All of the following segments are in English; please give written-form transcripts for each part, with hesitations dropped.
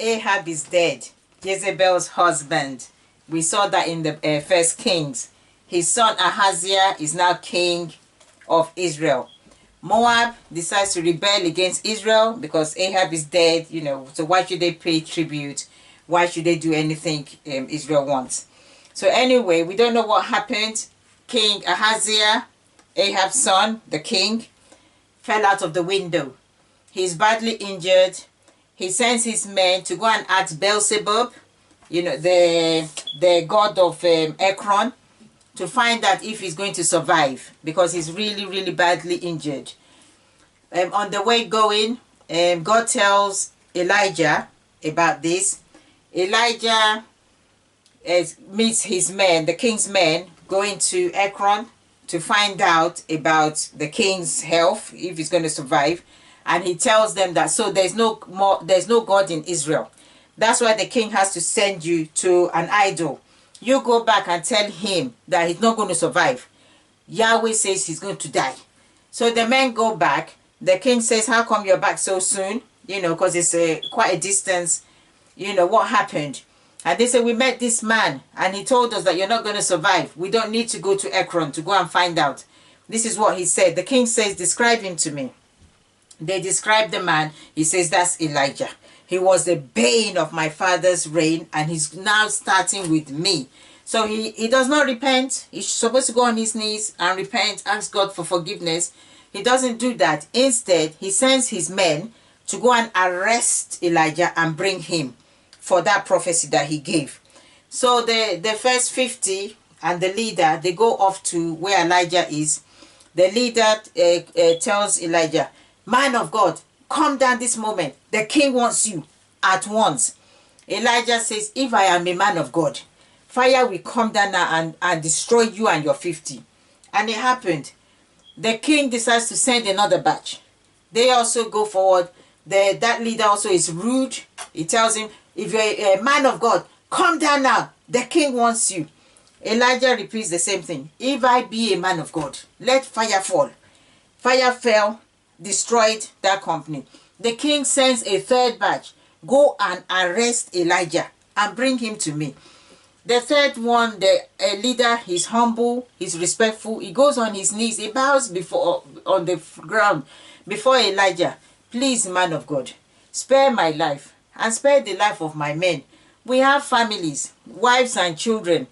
Ahab is dead, Jezebel's husband. We saw that in the First Kings. His son Ahaziah is now king of Israel. Moab decides to rebel against Israel because Ahab is dead, you know, so why should they pay tribute? Why should they do anything Israel wants? So anyway, we don't know what happened. King Ahaziah, Ahab's son, the king, fell out of the window. He's badly injured. He sends his men to go and ask Beelzebub, you know, the god of Ekron, to find out if he's going to survive because he's really badly injured. On the way going, God tells Elijah about this. Elijah meets his men, the king's men, going to Ekron to find out about the king's health, if he's going to survive. And he tells them that, so there's no God in Israel. That's why the king has to send you to an idol. You go back and tell him that he's not going to survive. Yahweh says he's going to die. So the men go back. The king says, how come you're back so soon? You know, because it's quite a distance. You know, what happened? And they say, we met this man and he told us that you're not going to survive. We don't need to go to Ekron to go and find out. This is what he said. The king says, describe him to me. They describe the man. He says, that's Elijah. He was the bane of my father's reign, and he's now starting with me. So he does not repent. He's supposed to go on his knees and repent, ask God for forgiveness. He doesn't do that. Instead, he sends his men to go and arrest Elijah and bring him for that prophecy that he gave. So the first 50 and the leader, they go off to where Elijah is. The leader tells Elijah, man of God, come down this moment. The king wants you at once. Elijah says, if I am a man of God, fire will come down now and destroy you and your 50. And it happened. The king decides to send another batch. They also go forward. That leader also is rude. He tells him, if you're a man of God, come down now. The king wants you. Elijah repeats the same thing. If I be a man of God, let fire fall. Fire fell, destroyed that company. The king sends a third batch. Go and arrest Elijah and bring him to me. The third one, the leader, he's humble, he's respectful. He goes on his knees. He bows on the ground before Elijah. Please, man of God, spare my life and spare the life of my men. We have families, wives and children.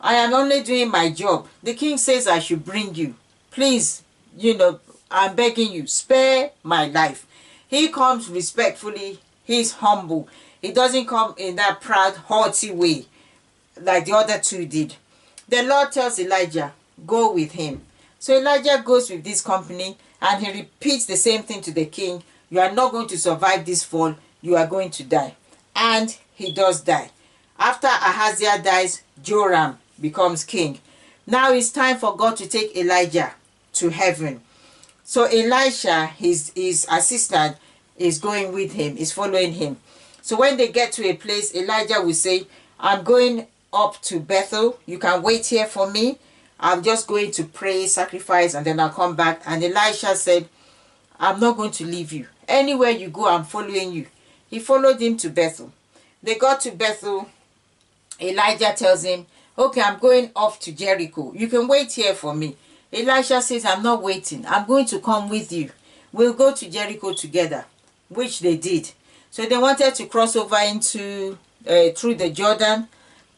I am only doing my job. The king says I should bring you. Please, you know, I'm begging you, spare my life. He comes respectfully. He's humble. He doesn't come in that proud, haughty way like the other two did. The Lord tells Elijah, go with him. So Elijah goes with this company and he repeats the same thing to the king. You are not going to survive this fall. You are going to die. And he does die. After Ahaziah dies, Joram becomes king. Now it's time for God to take Elijah to heaven. So Elisha, his assistant, is going with him, is following him. So when they get to a place, Elijah will say, I'm going up to Bethel. You can wait here for me. I'm just going to pray, sacrifice, and then I'll come back. And Elisha said, I'm not going to leave you. Anywhere you go, I'm following you. He followed him to Bethel. They got to Bethel. Elijah tells him, okay, I'm going off to Jericho. You can wait here for me. Elisha says, I'm not waiting. I'm going to come with you. We'll go to Jericho together, which they did. So they wanted to cross over into through the Jordan.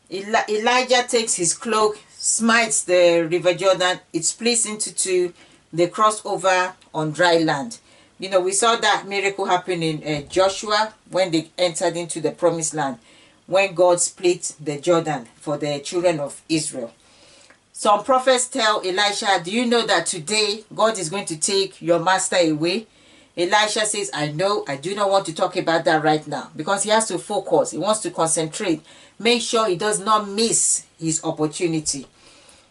Elijah takes his cloak, smites the river Jordan. It splits into two. They cross over on dry land. You know, we saw that miracle happen in Joshua when they entered into the promised land, when God split the Jordan for the children of Israel. Some prophets tell Elisha, do you know that today God is going to take your master away? Elisha says, I know. I do not want to talk about that right now, because he has to focus. He wants to concentrate. Make sure he does not miss his opportunity.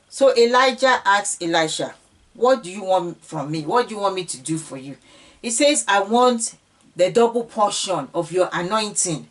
So Elijah asks Elisha, what do you want from me? What do you want me to do for you? He says, I want the double portion of your anointing.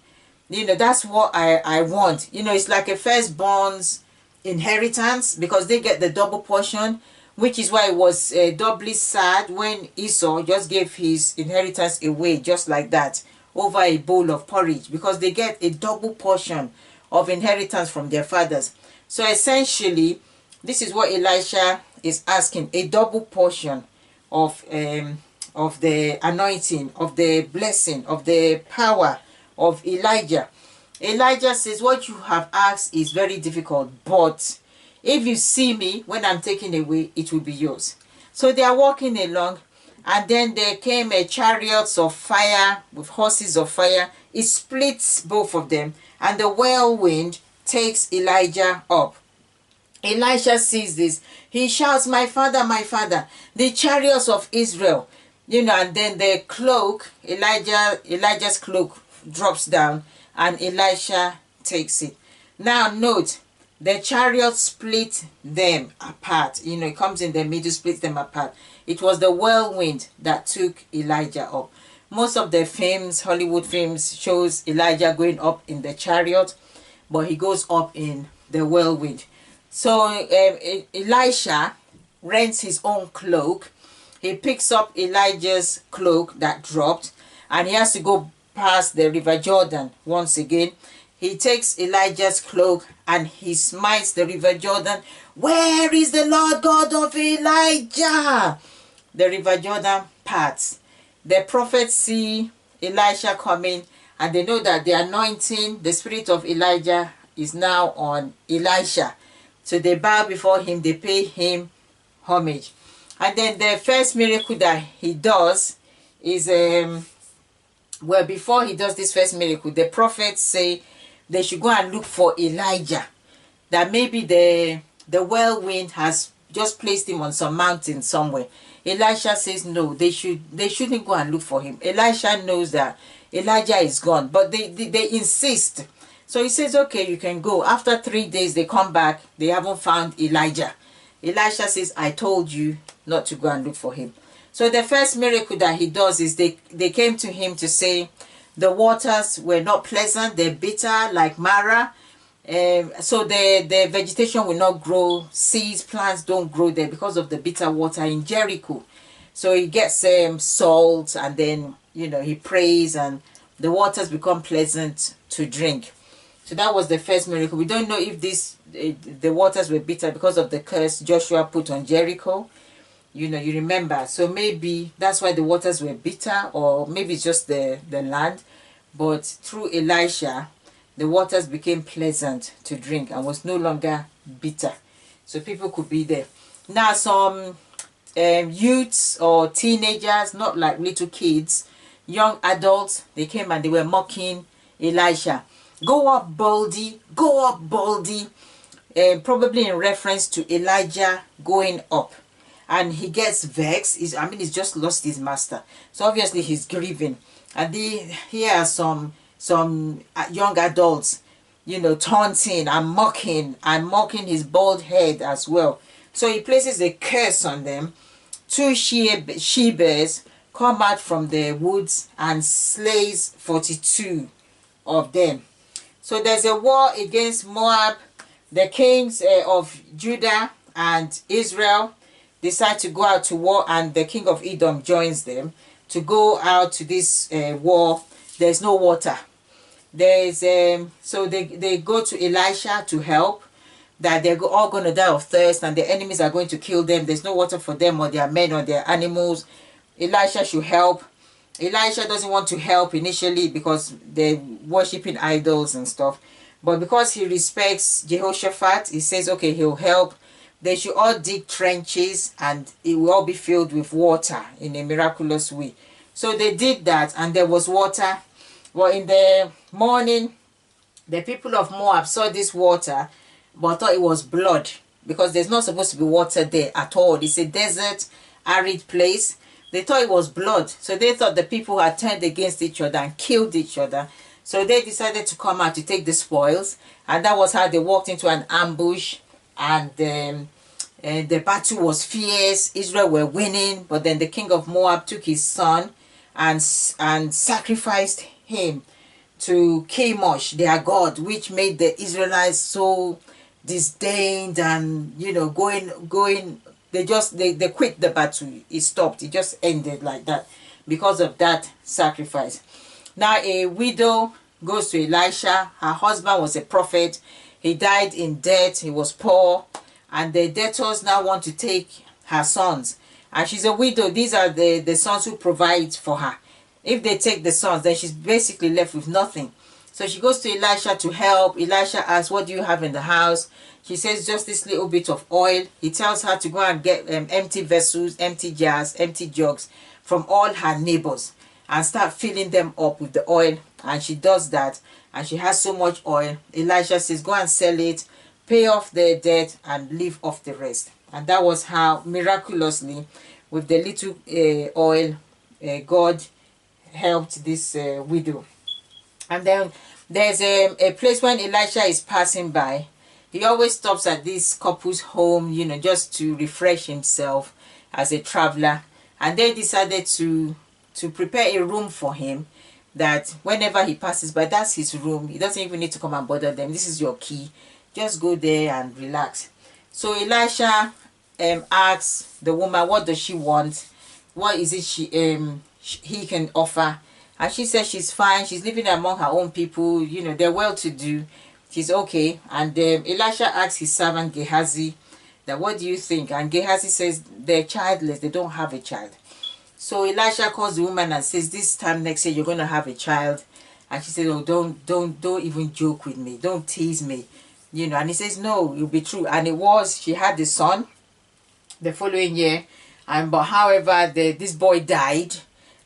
You know, that's what I want. You know, it's like a firstborn's inheritance, because they get the double portion, which is why it was doubly sad when Esau just gave his inheritance away just like that. over a bowl of porridge, because they get a double portion of inheritance from their fathers. So essentially, this is what Elisha is asking, a double portion of the anointing, of the blessing, of the power of Elijah. Elijah says, what you have asked is very difficult, but if you see me when I'm taken away, it will be yours. So they are walking along, and then there came a chariots of fire with horses of fire. It splits both of them, and the whirlwind takes Elijah up. Elisha sees this. He shouts, my father, the chariots of Israel. You know, and then the cloak, Elijah's cloak drops down, and Elisha takes it. Now note, the chariot split them apart. You know, it comes in the middle, splits them apart. It was the whirlwind that took Elijah up. Most of the films, Hollywood films, shows Elijah going up in the chariot, but he goes up in the whirlwind. So Elisha rents his own cloak. He picks up Elijah's cloak that dropped, and he has to go past the river Jordan once again. He takes Elijah's cloak and he smites the river Jordan. Where is the Lord God of Elijah? The river Jordan parts. The prophets see Elisha coming, and they know that the anointing, the spirit of Elijah, is now on Elisha. So they bow before him, they pay him homage. And then the first miracle that he does is, well, before he does this first miracle, the prophets say they should go and look for Elijah. That maybe the whirlwind has just placed him on some mountain somewhere. Elisha says no, they shouldn't go and look for him. Elisha knows that Elijah is gone, but they insist. So he says, okay, you can go. After 3 days, they come back. They haven't found Elijah. Elisha says, I told you not to go and look for him. So the first miracle that he does is they came to him to say the waters were not pleasant. They're bitter like Mara. So the vegetation will not grow. Seeds, plants don't grow there because of the bitter water in Jericho. So he gets salt, and then, you know, he prays, and the waters become pleasant to drink. So that was the first miracle. We don't know if the waters were bitter because of the curse Joshua put on Jericho. You know, you remember. So maybe that's why the waters were bitter, or maybe it's just the land. But through Elisha, the waters became pleasant to drink and was no longer bitter. So people could be there. Now some youths or teenagers, not like little kids, young adults, they came and they were mocking Elisha. Go up, Baldy. Go up, Baldy. Probably in reference to Elijah going up. And he gets vexed. He's just lost his master. So obviously he's grieving. And here are some young adults, you know, taunting and mocking his bald head as well. So he places a curse on them. 2 she-bears come out from the woods and slays 42 of them. So there's a war against Moab. The kings of Judah and Israel decide to go out to war, and the king of Edom joins them to go out to this war. There's no water. So they go to Elisha to help, that they're all going to die of thirst and the enemies are going to kill them. There's no water for them or their men or their animals. Elisha should help. Elisha doesn't want to help initially because they're worshipping idols and stuff. But because he respects Jehoshaphat, he says, okay, he'll help. They should all dig trenches and it will all be filled with water in a miraculous way. So they did that, and there was water. Well, in the morning, the people of Moab saw this water, but thought it was blood, because there's not supposed to be water there at all. It's a desert, arid place. They thought it was blood. So they thought the people had turned against each other and killed each other. So they decided to come out to take the spoils. And that was how they walked into an ambush. And the battle was fierce. Israel were winning. But then the king of Moab took his son and sacrificed him to Chemosh, their god, which made the Israelites so disdained and, you know, going they quit the battle. It stopped. It just ended like that because of that sacrifice. Now a widow goes to Elisha. Her husband was a prophet. He died in debt. He was poor. And the debtors now want to take her sons. And she's a widow. These are the sons who provide for her. If they take the sons, then she's basically left with nothing. So she goes to Elisha to help. Elisha asks, what do you have in the house? She says, just this little bit of oil. He tells her to go and get empty vessels, empty jars, empty jugs from all her neighbors and start filling them up with the oil. And she does that. And she has so much oil. Elisha says, go and sell it, pay off the debt, and leave off the rest. And that was how, miraculously, with the little oil, God helped this widow. And then there's a place when Elisha is passing by. He always stops at this couple's home, you know, just to refresh himself as a traveler. And they decided to prepare a room for him, that whenever he passes by, that's his room. He doesn't even need to come and bother them. This is your key. Just go there and relax. So Elisha asks the woman, what does she want? What is it he can offer? And she says she's fine. She's living among her own people. You know, they're well-to-do. She's okay. And Elisha asks his servant Gehazi that, what do you think? And Gehazi says they're childless. They don't have a child. So Elisha calls the woman and says, this time next year you're going to have a child. And she says, oh, don't even joke with me. Don't tease me. You know, and he says, no, it'll be true. And it was, she had the son the following year. But however, this boy died.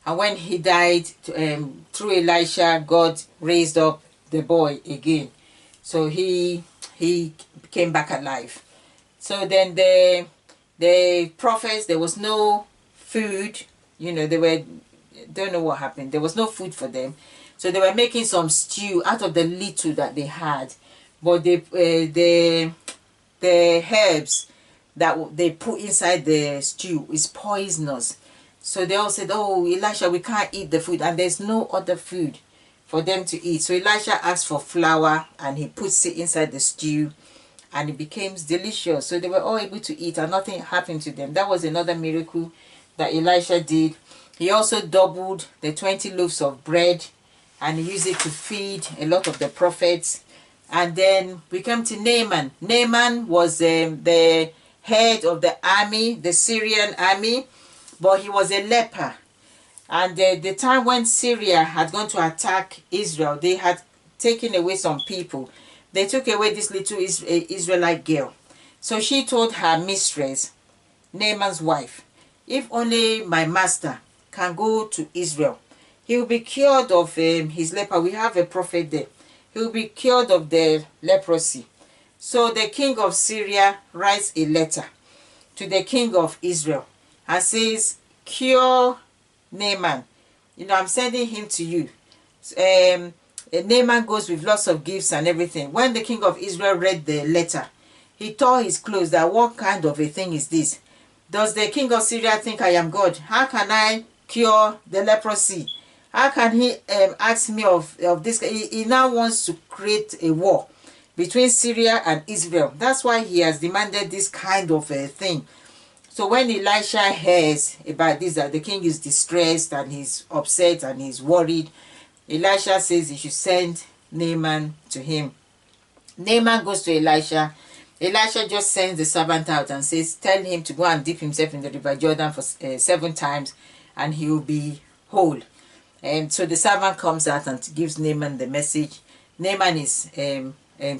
And when he died, through Elisha, God raised up the boy again. So he came back alive. So then the prophets, there was no food. You know, don't know what happened. There was no food for them. So they were making some stew out of the little that they had. But the herbs that they put inside the stew is poisonous. So they all said, oh, Elisha, we can't eat the food. And there's no other food for them to eat. So Elisha asked for flour and he puts it inside the stew. And it became delicious. So they were all able to eat and nothing happened to them. That was another miracle that Elisha did. He also doubled the 20 loaves of bread. And he used it to feed a lot of the prophets. And then we come to Naaman. Naaman was the head of the army, the Syrian army. But he was a leper. And the time when Syria had gone to attack Israel, they had taken away some people. They took away this little Israelite girl. So she told her mistress, Naaman's wife, if only my master can go to Israel, he will be cured of his leper. We have a prophet there. He will be cured of the leprosy. So the king of Syria writes a letter to the king of Israel and says, cure Naaman. You know, I'm sending him to you. Naaman goes with lots of gifts and everything. When the king of Israel read the letter, he tore his clothes. That what kind of a thing is this? Does the king of Syria think I am God? How can I cure the leprosy? How can he ask me of this? He now wants to create a war between Syria and Israel. That's why he has demanded this kind of a thing. So when Elisha hears about this, that the king is distressed and he's upset and he's worried, Elisha says he should send Naaman to him. Naaman goes to Elisha. Elisha just sends the servant out and says, tell him to go and dip himself in the river Jordan for 7 times and he will be whole. And so the servant comes out and gives Naaman the message. Naaman is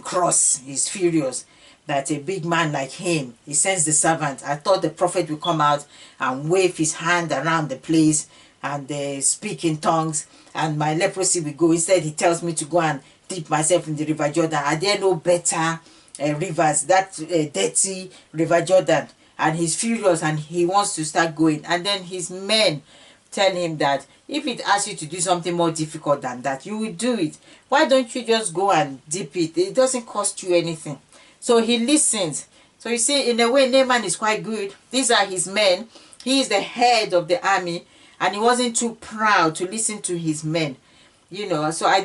cross, he's furious that a big man like him, he sends the servant. I thought the prophet would come out and wave his hand around the place and speak in tongues and my leprosy will go. Instead, he tells me to go and dip myself in the river Jordan. Are there no better rivers? That dirty river Jordan. And he's furious and he wants to start going. And then his men tell him that if it asks you to do something more difficult than that, you will do it. Why don't you just go and dip it? It doesn't cost you anything. So he listens. So you see, in a way, Naaman is quite good. These are his men. He is the head of the army. And he wasn't too proud to listen to his men. You know, so I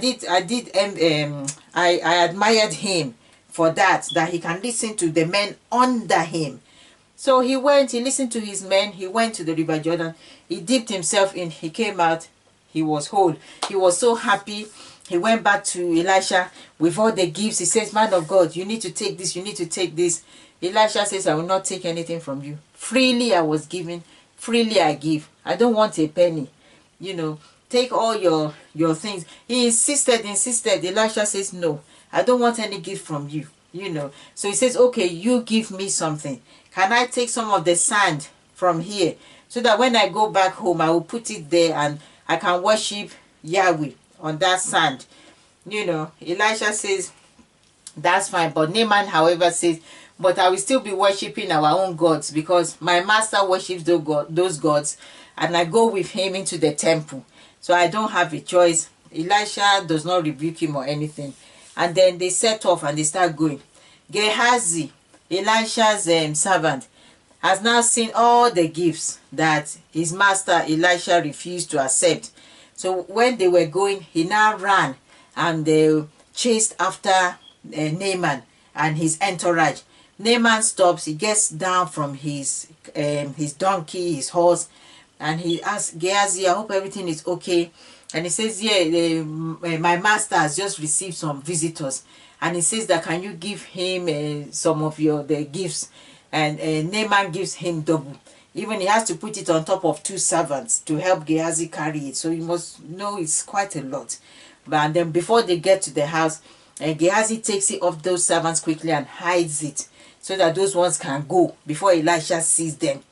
admired him for that he can listen to the men under him. So he listened to his men, he went to the river Jordan, he dipped himself in, he came out, he was whole. He was so happy. He went back to Elisha with all the gifts. He says, man of God, you need to take this, you need to take this. Elisha says, I will not take anything from you. Freely I was given, freely I give. I don't want a penny. You know, take all your things. He insisted. Elisha says, no, I don't want any gift from you. You know, so he says, okay, you give me something. Can I take some of the sand from here so that when I go back home, I will put it there and I can worship Yahweh on that sand? You know, Elisha says, that's fine. But Naaman, however, says, but I will still be worshiping our own gods, because my master worships those gods, and I go with him into the temple. So I don't have a choice. Elisha does not rebuke him or anything. And then they set off and they start going. Gehazi, Elisha's servant, has now seen all the gifts that his master Elisha refused to accept. So when they were going, he now ran and they chased after Naaman and his entourage. Naaman stops. He gets down from his donkey, his horse, and he asks Gehazi, I hope everything is okay. And he says, yeah, my master has just received some visitors. And he says that, can you give him some of the gifts? And Naaman gives him double. Even he has to put it on top of 2 servants to help Gehazi carry it. So you must know it's quite a lot. And then before they get to the house, Gehazi takes it off those servants quickly and hides it so that those ones can go before Elisha sees them.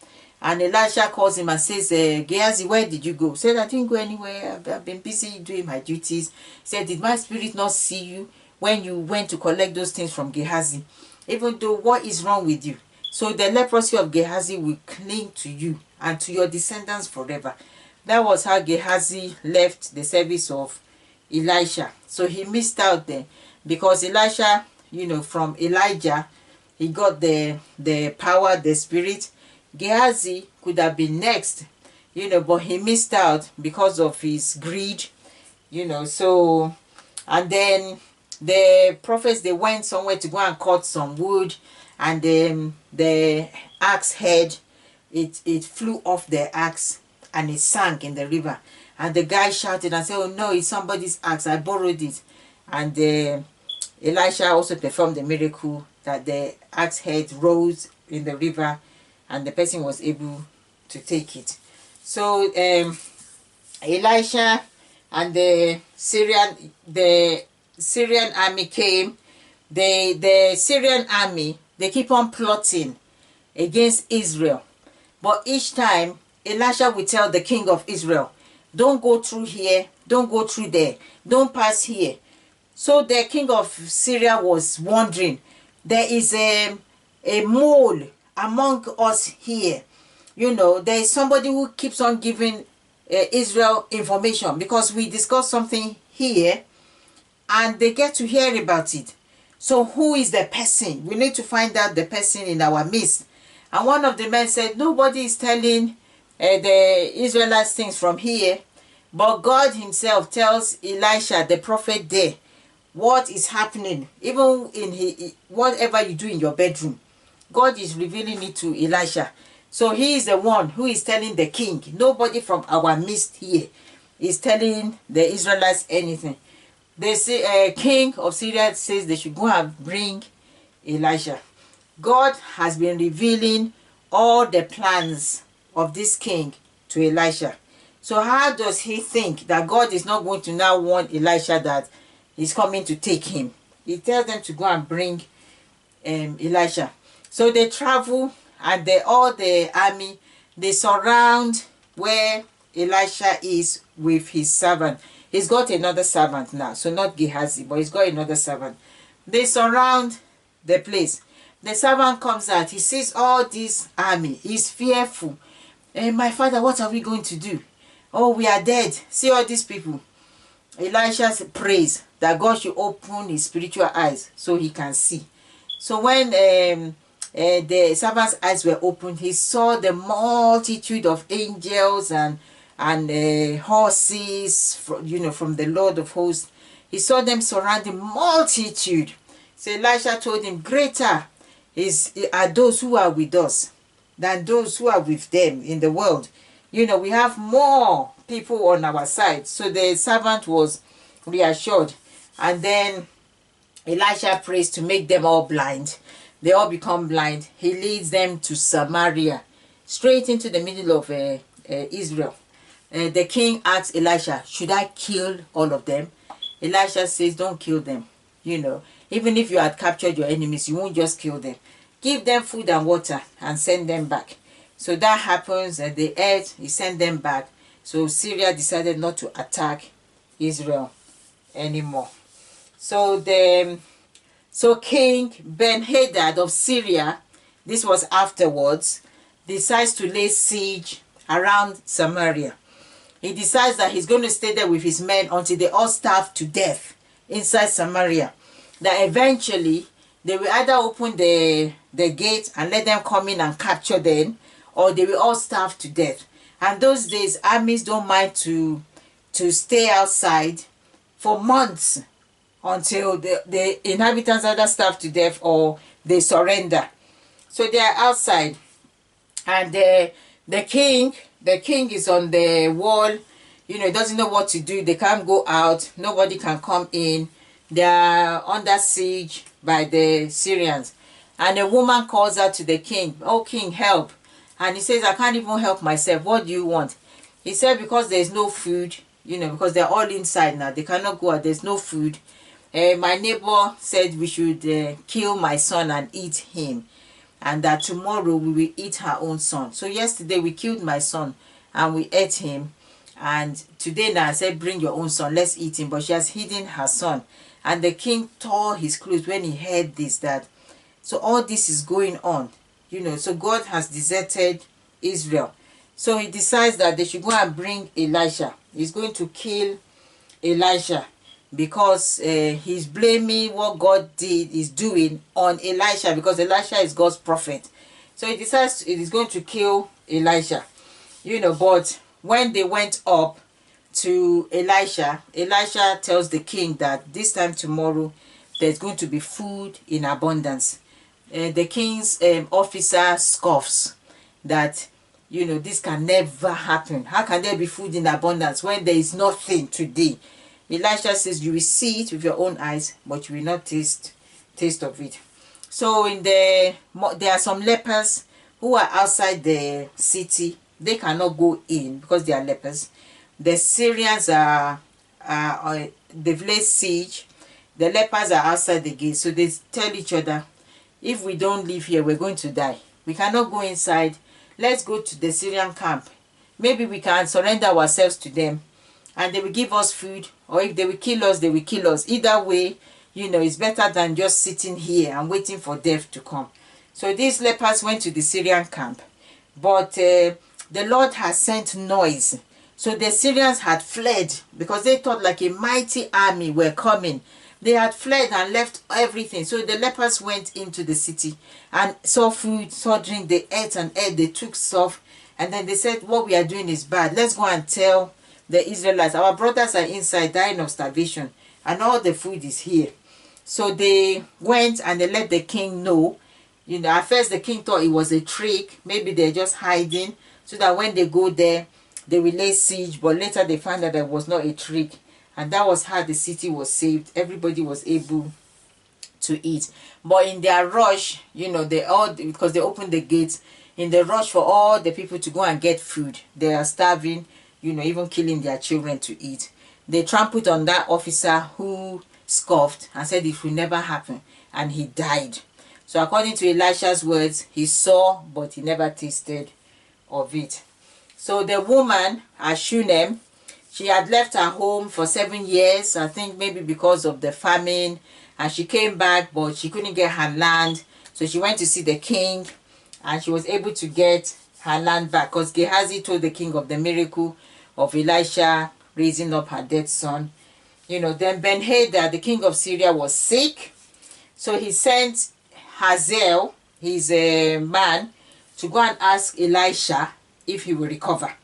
And Elisha calls him and says, Gehazi, where did you go? He said, I didn't go anywhere. I've been busy doing my duties. He said, did my spirit not see you when you went to collect those things from Gehazi? Even though, what is wrong with you? So the leprosy of Gehazi will cling to you and to your descendants forever. That was how Gehazi left the service of Elisha. So he missed out there, because Elisha, you know, from Elijah, he got the power, the spirit. Gehazi could have been next, you know, but he missed out because of his greed, you know. So, and then the prophets, they went somewhere to go and cut some wood, and then the axe head, it flew off the axe and it sank in the river. And the guy shouted and said, oh no, it's somebody's axe, I borrowed it. And Elisha also performed the miracle that the axe head rose in the river and the person was able to take it. So Elisha and the Syrian army came. The Syrian army, they keep on plotting against Israel. But each time, Elisha will tell the king of Israel, don't go through here, don't go through there, don't pass here. So the king of Syria was wondering, there is a mole among us here. You know, there is somebody who keeps on giving Israel information, because we discuss something here and they get to hear about it. So who is the person? We need to find out the person in our midst. And one of the men said, nobody is telling the Israelites things from here, but God himself tells Elisha, the prophet, there what is happening. Even in whatever you do in your bedroom, God is revealing it to Elisha. So he is the one who is telling the king. Nobody from our midst here is telling the Israelites anything. The king of Syria says they should go and bring Elisha. God has been revealing all the plans of this king to Elisha. So how does he think that God is not going to now warn Elisha that he's coming to take him? He tells them to go and bring Elisha. So they travel, and all the army, they surround where Elisha is with his servant. He's got another servant now, so not Gehazi, but he's got another servant. They surround the place. The servant comes out. He sees all this army. He's fearful. My father, what are we going to do? Oh, we are dead. See all these people. Elisha prays that God should open his spiritual eyes so he can see. So when the servant's eyes were opened, he saw the multitude of angels and horses, from the Lord of hosts. He saw them surrounding multitude. So Elisha told him, greater are those who are with us than those who are with them in the world. We have more people on our side. So the servant was reassured. And then Elisha prays to make them all blind. They all become blind. He leads them to Samaria, straight into the middle of Israel. The king asks Elisha, should I kill all of them? Elisha says, don't kill them. You know, even if you had captured your enemies, you won't just kill them. Give them food and water and send them back. So that happens, and they ate, he sent them back. So Syria decided not to attack Israel anymore. So King Ben-Hadad of Syria, this was afterwards, decides to lay siege around Samaria. He decides that he's going to stay there with his men until they all starve to death inside Samaria. That eventually they will either open the gate and let them come in and capture them, or they will all starve to death. And those days, armies don't mind to stay outside for months until the inhabitants either starve to death or they surrender. So they are outside, and the king is on the wall. You know, he doesn't know what to do. They can't go out. Nobody can come in. They are under siege by the Syrians. And a woman calls out to the king, oh king, help. And he says, I can't even help myself. What do you want? He said, because there's no food, you know, because they're all inside now. They cannot go out. There's no food. My neighbor said we should kill my son and eat him. And that tomorrow we will eat her own son. So yesterday we killed my son and we ate him. And today now I said, bring your own son, let's eat him. But she has hidden her son. And the king tore his clothes when he heard this, that so all this is going on, you know. So God has deserted Israel. So he decides that they should go and bring Elisha. He's going to kill Elisha because he's blaming what God is doing on Elisha, because Elisha is God's prophet. So he decides he's going to kill Elisha, you know. But when they went up to Elisha, Elisha tells the king that this time tomorrow there's going to be food in abundance. The king's officer scoffs that, you know, this can never happen. How can there be food in abundance when there is nothing today? Elisha says, you will see it with your own eyes, but you will not taste of it. So there are some lepers who are outside the city. They cannot go in because they are lepers. The Syrians they've laid siege. The lepers are outside the gate. So they tell each other, if we don't live here, we're going to die. We cannot go inside. Let's go to the Syrian camp. Maybe we can surrender ourselves to them and they will give us food. Or if they will kill us, they will kill us. Either way, you know, it's better than just sitting here and waiting for death to come. So these lepers went to the Syrian camp. But the Lord has sent noise. So the Syrians had fled because they thought like a mighty army were coming. They had fled and left everything. So the lepers went into the city and saw food, saw drink. They ate and ate. They took stuff. And then they said, what we are doing is bad. Let's go and tell the Israelites, our brothers are inside dying of starvation and all the food is here. So they went and they let the king know. You know, at first the king thought it was a trick. Maybe they're just hiding so that when they go there, they will lay siege. But later they found that it was not a trick. And that was how the city was saved. Everybody was able to eat. But in their rush, you know, because they opened the gates, in the rush for all the people to go and get food, they are starving, you know, even killing their children to eat. They trampled on that officer who scoffed and said it will never happen. And he died. So according to Elisha's words, he saw, but he never tasted of it. So the woman, Shunem, she had left her home for 7 years, I think maybe because of the famine. And she came back, but she couldn't get her land. So she went to see the king, and she was able to get her land back. Because Gehazi told the king of the miracle of Elisha raising up her dead son. You know, then Ben-Hadad, the king of Syria, was sick. So he sent Hazael, his man, to go and ask Elisha if he will recover.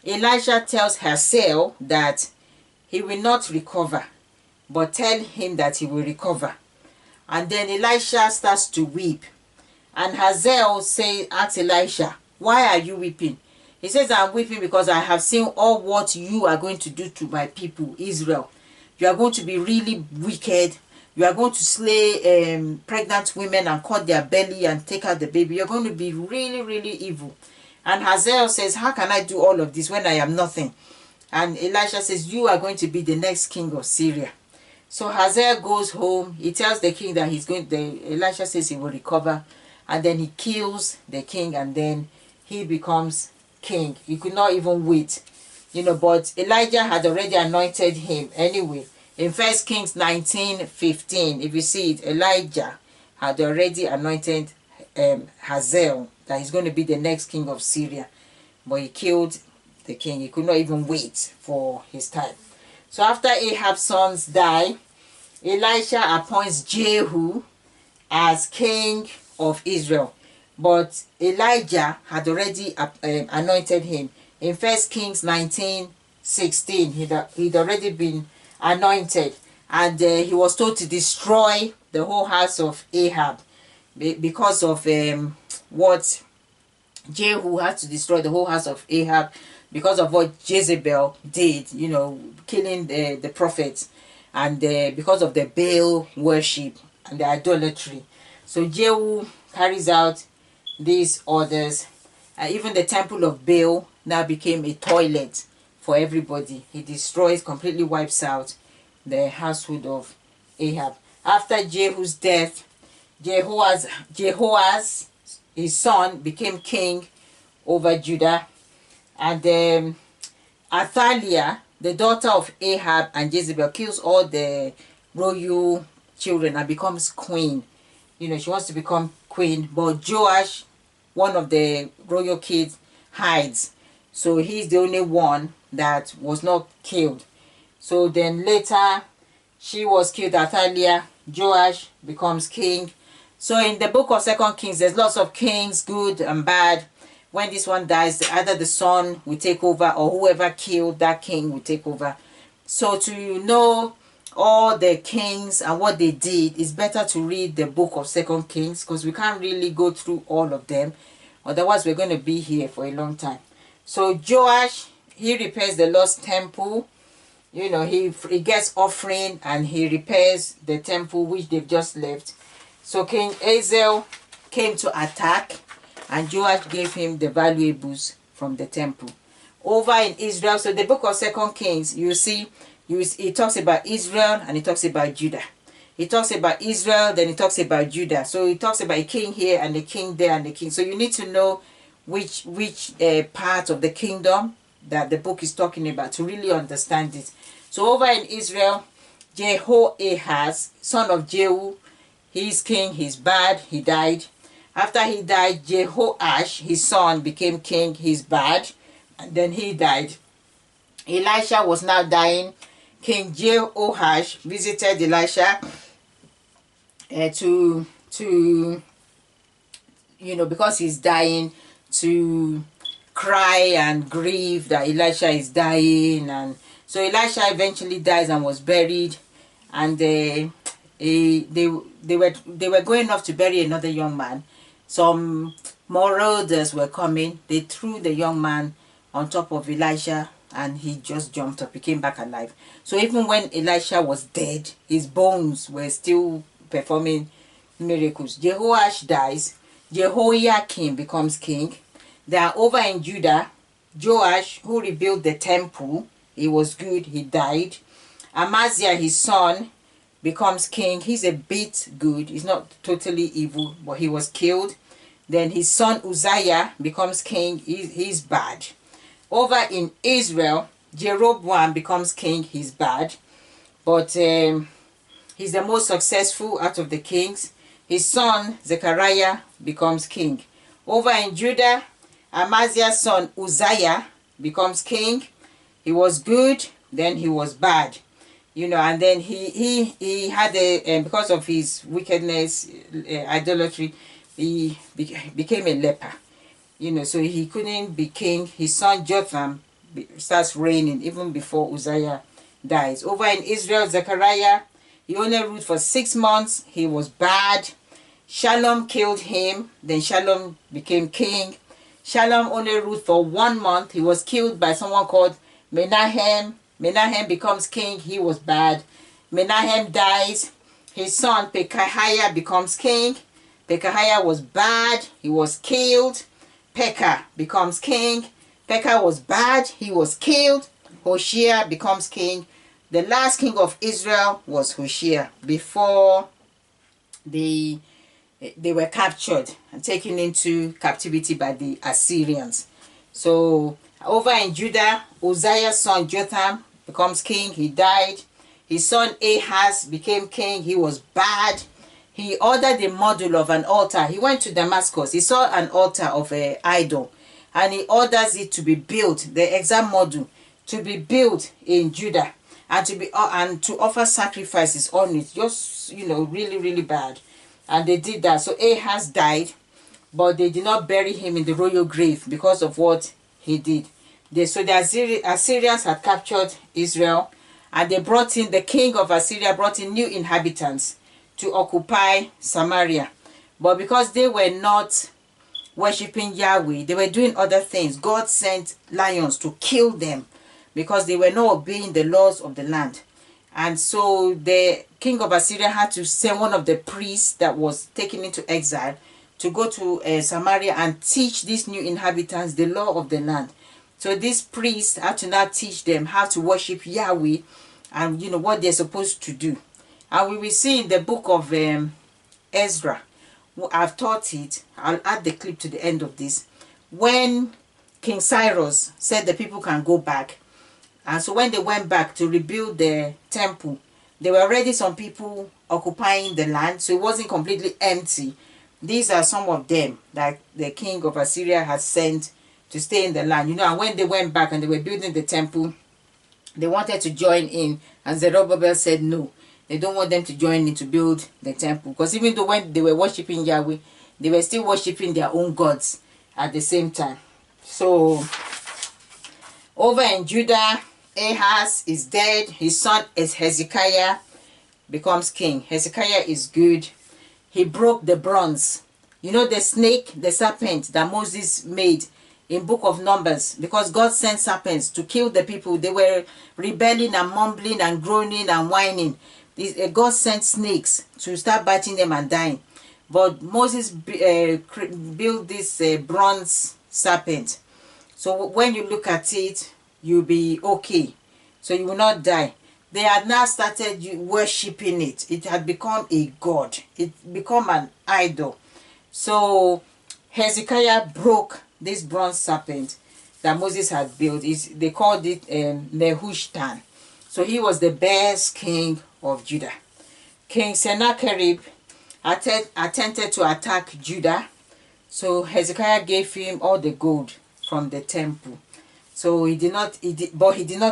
Elisha tells Hazael that he will not recover, but tell him that he will recover. And then Elisha starts to weep. And Hazael asks Elisha, why are you weeping? He says, I'm weeping because I have seen all what you are going to do to my people, Israel. You are going to be really wicked. You are going to slay pregnant women and cut their belly and take out the baby. You're going to be really, really evil. And Hazael says, how can I do all of this when I am nothing? And Elisha says, you are going to be the next king of Syria. So Hazael goes home. He tells the king that he's going. Elisha says he will recover. And then he kills the king, and then he becomes king. He could not even wait. But Elijah had already anointed him anyway. In 1 Kings 19:15, if you see it, Elijah had already anointed Hazael that he's going to be the next king of Syria. But he killed the king. He could not even wait for his time. So after Ahab's sons die, Elisha appoints Jehu as king of Israel. But Elijah had already anointed him. In 1 Kings 19:16, he'd already been anointed. And he was told to destroy the whole house of Ahab because of what Jehu had to destroy the whole house of Ahab because of what Jezebel did, killing the prophets, and because of the Baal worship and the idolatry. So Jehu carries out these orders. Even the temple of Baal now became a toilet for everybody. He destroys, completely wipes out the household of Ahab. After Jehu's death, Jehoaz, his son, became king over Judah. And Athaliah, the daughter of Ahab and Jezebel, kills all the royal children and becomes queen. She wants to become queen. But Joash, one of the royal kids, hides. So he's the only one that was not killed. So then later, she was killed, Athaliah. Joash becomes king. So in the book of 2 Kings, there's lots of kings, good and bad. When this one dies, either the son will take over or whoever killed that king will take over. So to know all the kings and what they did, it's better to read the book of 2 Kings, because we can't really go through all of them. Otherwise, we're going to be here for a long time. So Joash, he repairs the lost temple. He gets offering and he repairs the temple which they've just left. So King Hazael came to attack, and Joash gave him the valuables from the temple. Over in Israel, so the book of 2 Kings, you see, it talks about Israel and it talks about Judah. It talks about Israel, then it talks about Judah. So it talks about a king here and a king there and a king. So you need to know which part of the kingdom that the book is talking about to really understand it. So over in Israel, Jehoahaz, son of Jehu, he's king, he's bad, he died. After he died, Jehoash, his son, became king, he's bad, and then he died. Elisha was now dying. King Jehoash visited Elisha because he's dying, to cry and grieve that Elisha is dying. And so Elisha eventually dies and was buried, and they were going off to bury another young man. Some marauders were coming. They threw the young man on top of Elisha, and he just jumped up. He came back alive. So even when Elisha was dead, his bones were still performing miracles. Jehoash dies. Jehoiakim becomes king. They are over in Judah. Joash, who rebuilt the temple, he was good, he died. Amaziah, his son, becomes king. He's a bit good. He's not totally evil, but he was killed. Then his son Uzziah becomes king. He's bad. Over in Israel, Jeroboam becomes king. He's bad, but he's the most successful out of the kings. His son Zechariah becomes king. Over in Judah, Amaziah's son Uzziah becomes king. He was good, then he was bad. And then he had because of his wickedness, idolatry, he became a leper. So he couldn't be king. His son Jotham starts reigning even before Uzziah dies. Over in Israel, Zechariah, he only ruled for 6 months. He was bad. Shalom killed him. Then Shalom became king. Shalom only ruled for 1 month. He was killed by someone called Menahem. Menahem becomes king. He was bad. Menahem dies. His son Pekahiah becomes king. Pekahiah was bad. He was killed. Pekah becomes king. Pekah was bad. He was killed. Hoshea becomes king. The last king of Israel was Hoshea before they were captured and taken into captivity by the Assyrians. So over in Judah, Uzziah's son Jotham becomes king. He died. His son Ahaz became king. He was bad. He ordered the model of an altar. He went to Damascus. He saw an altar of an idol, and he orders it to be built, the exact model, to be built in Judah, and to offer sacrifices on it. Just, really, really bad. And they did that. So Ahaz died, but they did not bury him in the royal grave because of what he did. So the Assyrians had captured Israel, and they brought in, the king of Assyria brought in new inhabitants to occupy Samaria. But because they were not worshipping Yahweh, they were doing other things. God sent lions to kill them because they were not obeying the laws of the land. And so the king of Assyria had to send one of the priests that was taken into exile to go to Samaria and teach these new inhabitants the law of the land. So this priest had to now teach them how to worship Yahweh and what they're supposed to do. And we will see in the book of Ezra, I've taught it, I'll add the clip to the end of this, when King Cyrus said the people can go back. And so when they went back to rebuild the temple, there were already some people occupying the land, so it wasn't completely empty. These are some of them that the king of Assyria had sent to stay in the land. And when they went back and they were building the temple, they wanted to join in, and Zerubbabel said no. They don't want them to join in to build the temple, because even though when they were worshiping Yahweh, they were still worshiping their own gods at the same time. So over in Judah, Ahaz is dead. His son is Hezekiah becomes king. Hezekiah is good. He broke the bronze. The snake, the serpent that Moses made in book of Numbers, because God sent serpents to kill the people. They were rebelling and mumbling and groaning and whining. God sent snakes to start biting them and dying. But Moses built this bronze serpent. So when you look at it, you'll be okay. So you will not die. They had now started worshipping it. It had become a god. It become an idol. So Hezekiah broke this bronze serpent that Moses had built. They called it Nehushtan. So he was the best king of Judah. King Sennacherib attempted to attack Judah. So Hezekiah gave him all the gold from the temple. So he did not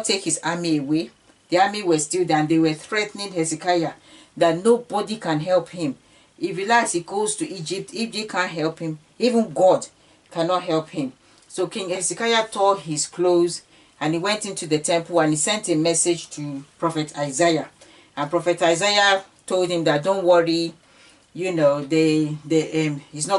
take his army away. The army was still there, and they were threatening Hezekiah that nobody can help him. If he likes, he goes to Egypt. If they can't help him, even God cannot help him. So King Hezekiah tore his clothes, and he went into the temple, and he sent a message to Prophet Isaiah. And Prophet Isaiah told him that don't worry, he's not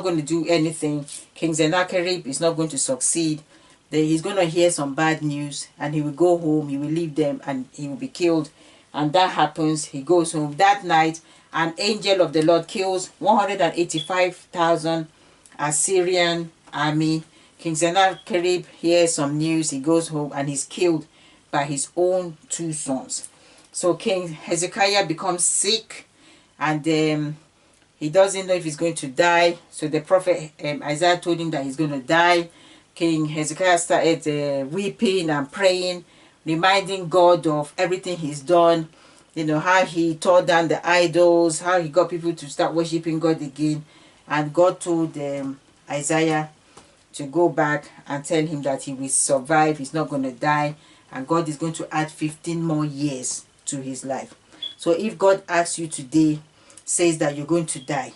going to do anything. King Sennacherib is not going to succeed. He's going to hear some bad news, and he will go home, he will leave them, and he will be killed. And that happens. He goes home. That night, an angel of the Lord kills 185,000 Assyrian army. King Sennacherib hears some news. He goes home, and he's killed by his own 2 sons. So King Hezekiah becomes sick, and he doesn't know if he's going to die. So the prophet Isaiah told him that he's going to die. King Hezekiah started weeping and praying, reminding God of everything he's done. How he tore down the idols, how he got people to start worshiping God again. And God told Isaiah to go back and tell him that he will survive, he's not going to die, and God is going to add 15 more years to his life. So if God asks you today, says that you're going to die,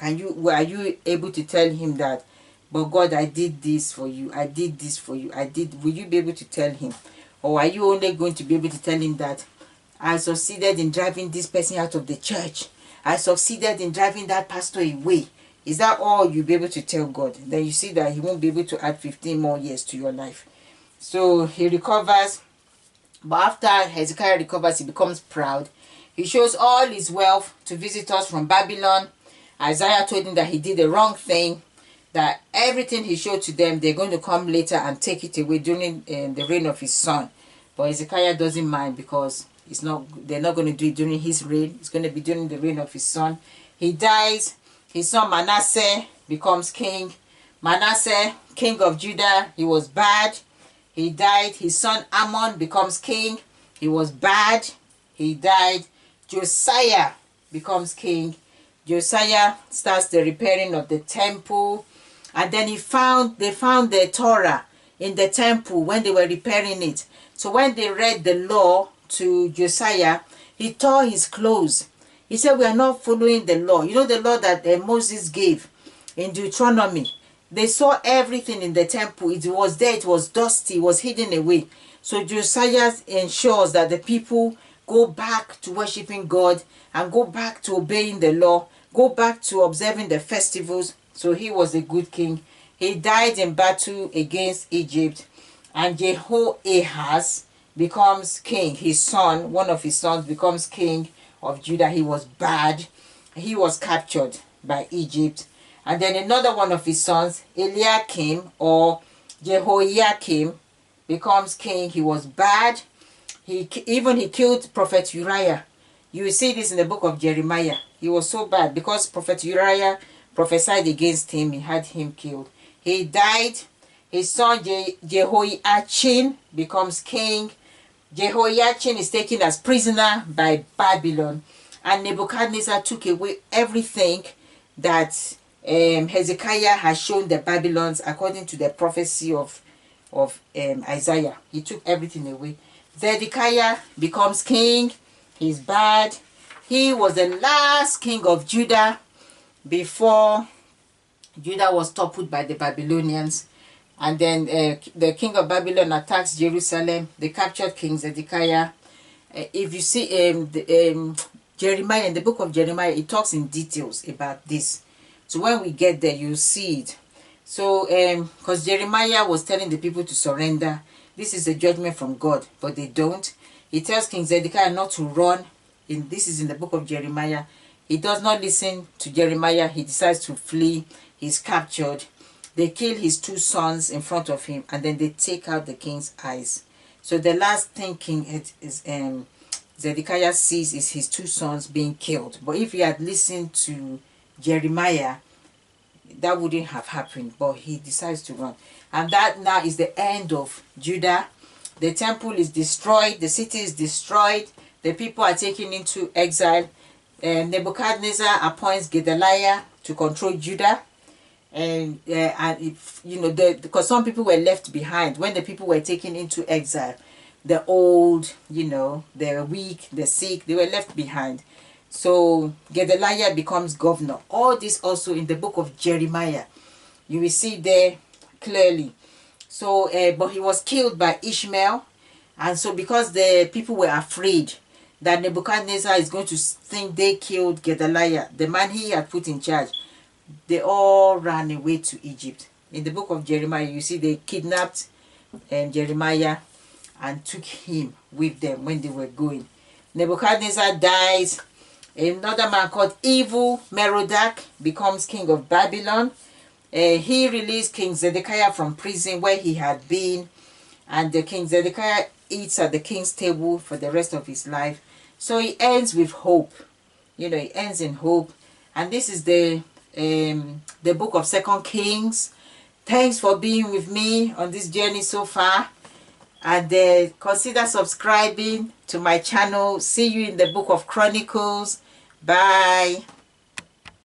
are you able to tell him that, but God, I did this for you, I did this for you, will you be able to tell him? Or are you only going to be able to tell him that I succeeded in driving this person out of the church, I succeeded in driving that pastor away, Is that all you'll be able to tell God? Then you see that he won't be able to add 15 more years to your life. So he recovers. But after Hezekiah recovers, he becomes proud. He shows all his wealth to visitors from Babylon. Isaiah told him that he did the wrong thing, that everything he showed to them, they're going to come later and take it away during the reign of his son. But Hezekiah doesn't mind, because they're not going to do it during his reign. It's going to be during the reign of his son. He dies. His son Manasseh becomes king. Manasseh, king of Judah, he was bad. He died. His son Ammon becomes king. He was bad. He died. Josiah becomes king. Josiah starts the repairing of the temple. And then they found the Torah in the temple when they were repairing it. So when they read the law to Josiah, he tore his clothes. He said, we are not following the law. You know the law that Moses gave in Deuteronomy. They saw everything in the temple. It was there. It was dusty. It was hidden away. So Josiah ensures that the people go back to worshiping God and go back to obeying the law, go back to observing the festivals. So he was a good king. He died in battle against Egypt. And Jehoahaz becomes king. His son, one of his sons, becomes king of Judah. He was bad. He was captured by Egypt. And then another one of his sons, Eliakim or Jehoiakim, becomes king. He was bad. He killed Prophet Uriah. You will see this in the book of Jeremiah. He was so bad because Prophet Uriah prophesied against him. He had him killed. He died. His son Jehoiachin becomes king. Jehoiachin is taken as prisoner by Babylon. And Nebuchadnezzar took away everything that Hezekiah has shown the Babylons according to the prophecy of Isaiah. He took everything away. Zedekiah becomes king. He's bad. He was the last king of Judah before Judah was toppled by the Babylonians. And then the king of Babylon attacks Jerusalem. They captured King Zedekiah. If you see Jeremiah, in the book of Jeremiah, it talks in details about this. So when we get there, you'll see it. So, because Jeremiah was telling the people to surrender. This is a judgment from God, but they don't. He tells King Zedekiah not to run. This is in the book of Jeremiah. He does not listen to Jeremiah. He decides to flee. He's captured. They kill his two sons in front of him, and then they take out the king's eyes. So the last thing Zedekiah sees is his two sons being killed. But if he had listened to Jeremiah, that wouldn't have happened. But he decides to run. And that now is the end of Judah. The temple is destroyed. The city is destroyed. The people are taken into exile. Nebuchadnezzar appoints Gedaliah to control Judah. And if you know, because some people were left behind when the people were taken into exile. The old, the weak, the sick, they were left behind. So Gedaliah becomes governor. All this also in the book of Jeremiah. You will see there clearly. So, but he was killed by Ishmael. And so because the people were afraid that Nebuchadnezzar is going to think they killed Gedaliah, the man he had put in charge, they all ran away to Egypt. In the book of Jeremiah, you see they kidnapped Jeremiah and took him with them when they were going. Nebuchadnezzar dies. Another man called Evil-Merodach becomes king of Babylon. He released King Zedekiah from prison where he had been. And the King Zedekiah eats at the king's table for the rest of his life. So he ends with hope. He ends in hope. And this is the book of 2 Kings. Thanks for being with me on this journey so far. And consider subscribing to my channel. See you in the book of Chronicles. Bye.